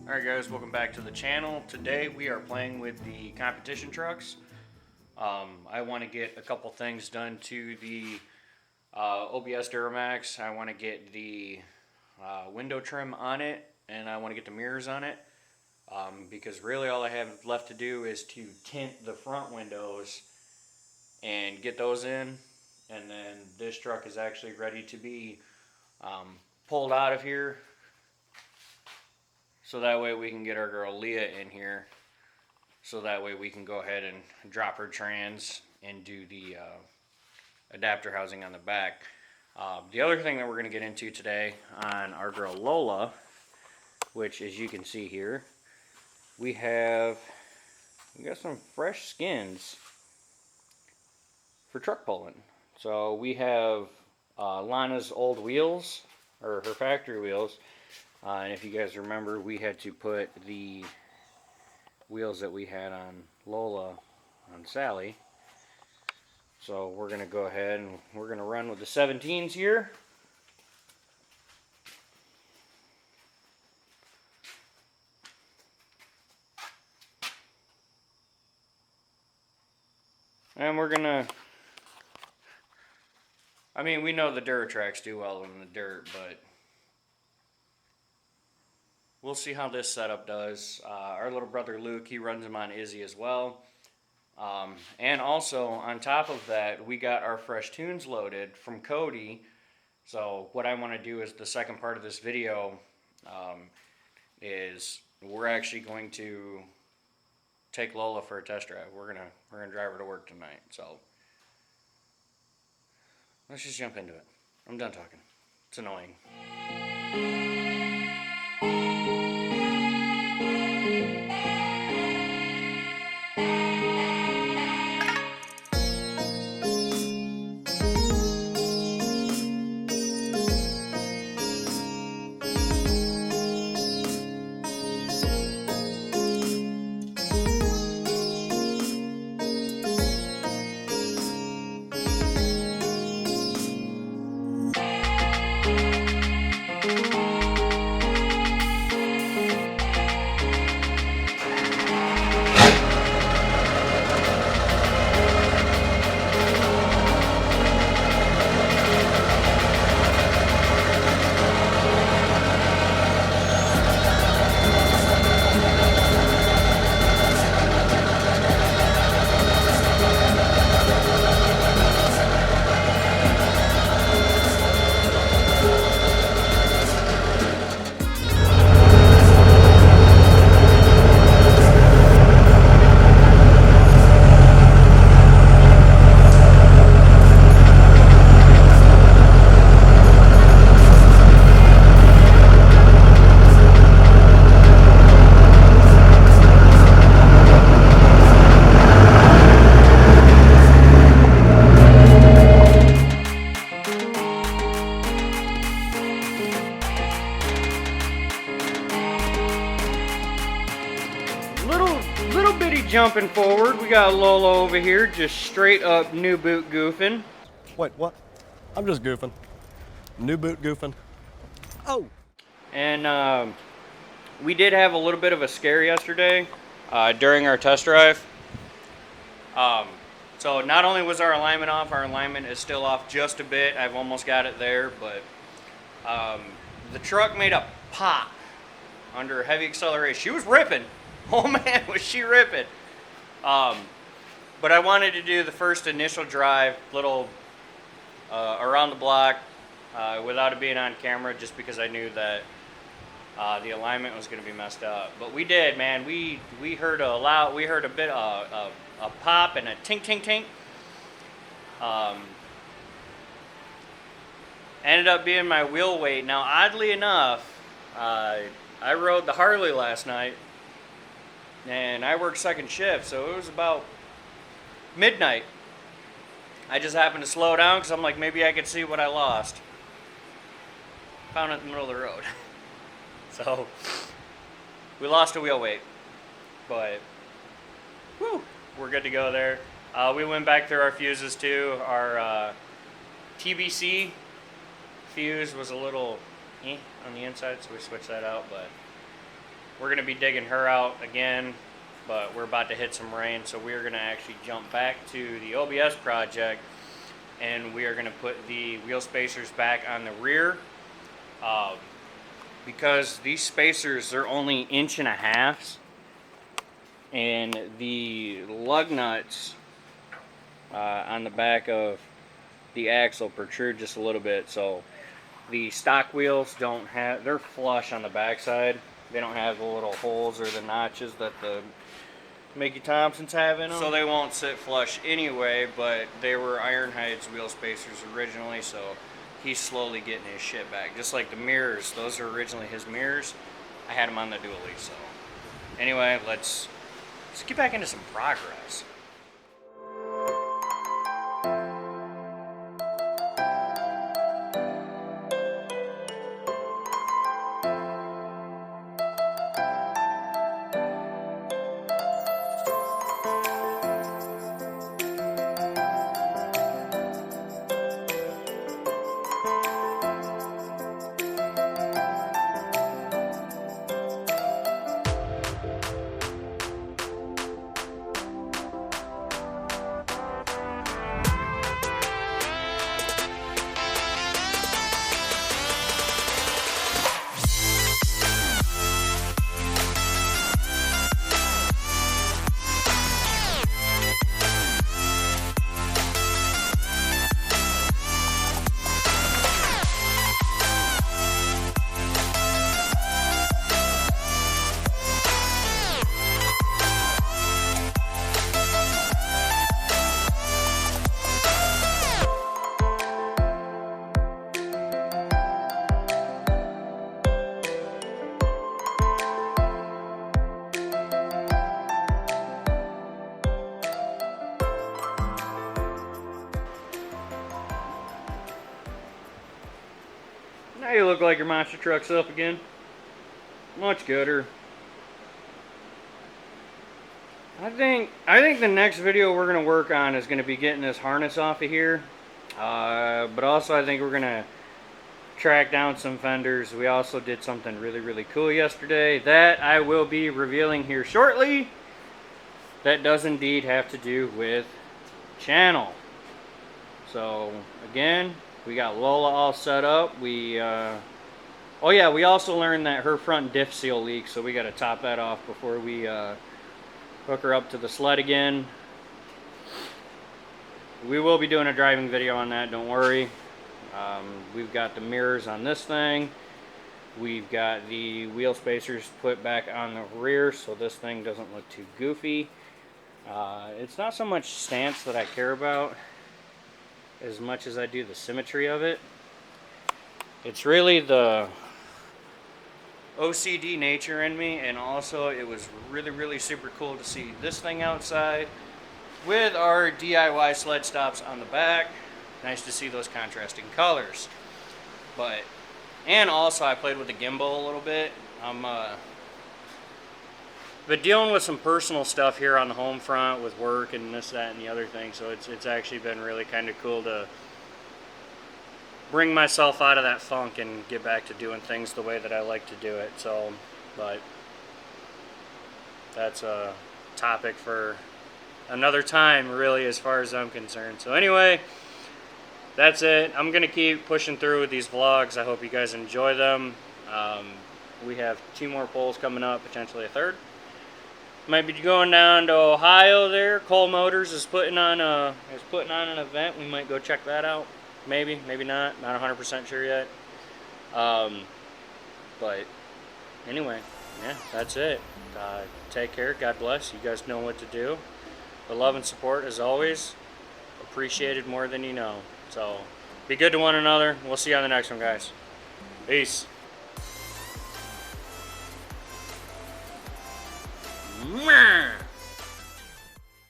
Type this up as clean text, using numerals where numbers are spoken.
Alright guys, welcome back to the channel. Today we are playing with the competition trucks. I want to get a couple things done to the OBS Duramax. I want to get the window trim on it, and I want to get the mirrors on it. Because really all I have left to do is to tint the front windows and get those in. And then this truck is actually ready to be pulled out of here. So that way we can get our girl Leah in here. So that way we can go ahead and drop her trans and do the adapter housing on the back. The other thing that we're going to get into today on our girl Lola, which as you can see here, we got some fresh skins for truck pulling. So we have Lana's old wheels, or her factory wheels. And if you guys remember, we had to put the wheels that we had on Lola on Sally. So we're going to go ahead and we're going to run with the 17s here. And we're going to, I mean, we know the Duratrax do well in the dirt, but we'll see how this setup does. Our little brother Luke, he runs them on Izzy as well. And also, on top of that, we got our fresh tunes loaded from Cody. So what I want to do is the second part of this video is we're actually going to take Lola for a test drive. We're gonna drive her to work tonight. So let's just jump into it. I'm done talking. It's annoying. Little bitty jumping forward. We got Lola over here, just straight up new boot goofing. Wait, what? I'm just goofing. New boot goofing. Oh! And we did have a little bit of a scare yesterday during our test drive. So not only was our alignment off, our alignment is still off just a bit. I've almost got it there, but the truck made a pop under heavy acceleration. She was ripping. Oh man, was she ripping. But I wanted to do the first initial drive, little around the block, without it being on camera, just because I knew that the alignment was going to be messed up. But we did, man. We heard a bit a pop and a tink tink tink. Ended up being my wheel weight. Now, oddly enough, I rode the Harley last night, and I worked second shift, so it was about midnight. I just happened to slow down because I'm like, maybe I could see what I lost. Found it in the middle of the road. So, we lost a wheel weight, but whew, we're good to go there. We went back through our fuses too. Our TBC fuse was a little on the inside, so we switched that out, but we're going to be digging her out again, but we're about to hit some rain, so we're going to actually jump back to the OBS project, and we are going to put the wheel spacers back on the rear, because these spacers, they're only 1.5 inches, and the lug nuts on the back of the axle protrude just a little bit, so the stock wheels don't have, they're flush on the backside. They don't have the little holes or the notches that the Mickey Thompsons have in them. So they won't sit flush anyway, but they were Ironhide's wheel spacers originally, so he's slowly getting his shit back. Just like the mirrors, those are originally his mirrors. I had them on the dually, so. Anyway, let's get back into some progress. Now you look like your monster truck's up again. Much gooder. I think the next video we're gonna work on is gonna be getting this harness off of here. But also I think we're gonna track down some fenders. We also did something really cool yesterday that I will be revealing here shortly. That does indeed have to do with channel. So again, we got Lola all set up. We oh yeah, we also learned that her front diff seal leaks, so we got to top that off before we hook her up to the sled again. We will be doing a driving video on that, don't worry. We've got the mirrors on this thing. We've got the wheel spacers put back on the rear so this thing doesn't look too goofy. It's not so much stance that I care about as much as I do the symmetry of it. It's really the OCD nature in me, and also it was really super cool to see this thing outside with our DIY sled stops on the back. Nice to see those contrasting colors. And also I played with the gimbal a little bit. I'm been dealing with some personal stuff here on the home front with work and this, that, and the other thing, so it's actually been really kind of cool to bring myself out of that funk and get back to doing things the way that I like to do it. So, but that's a topic for another time, really, as far as I'm concerned. So anyway, that's it. I'm gonna keep pushing through with these vlogs. I hope you guys enjoy them. We have 2 more polls coming up, potentially a 3rd. Might be going down to Ohio there. Cole Motors is putting on an event. We might go check that out. Maybe, maybe not. Not 100% sure yet. But anyway, yeah, that's it. Take care. God bless. You guys know what to do. The love and support, as always, appreciated more than you know. So be good to one another. We'll see you on the next one, guys. Peace. Meh.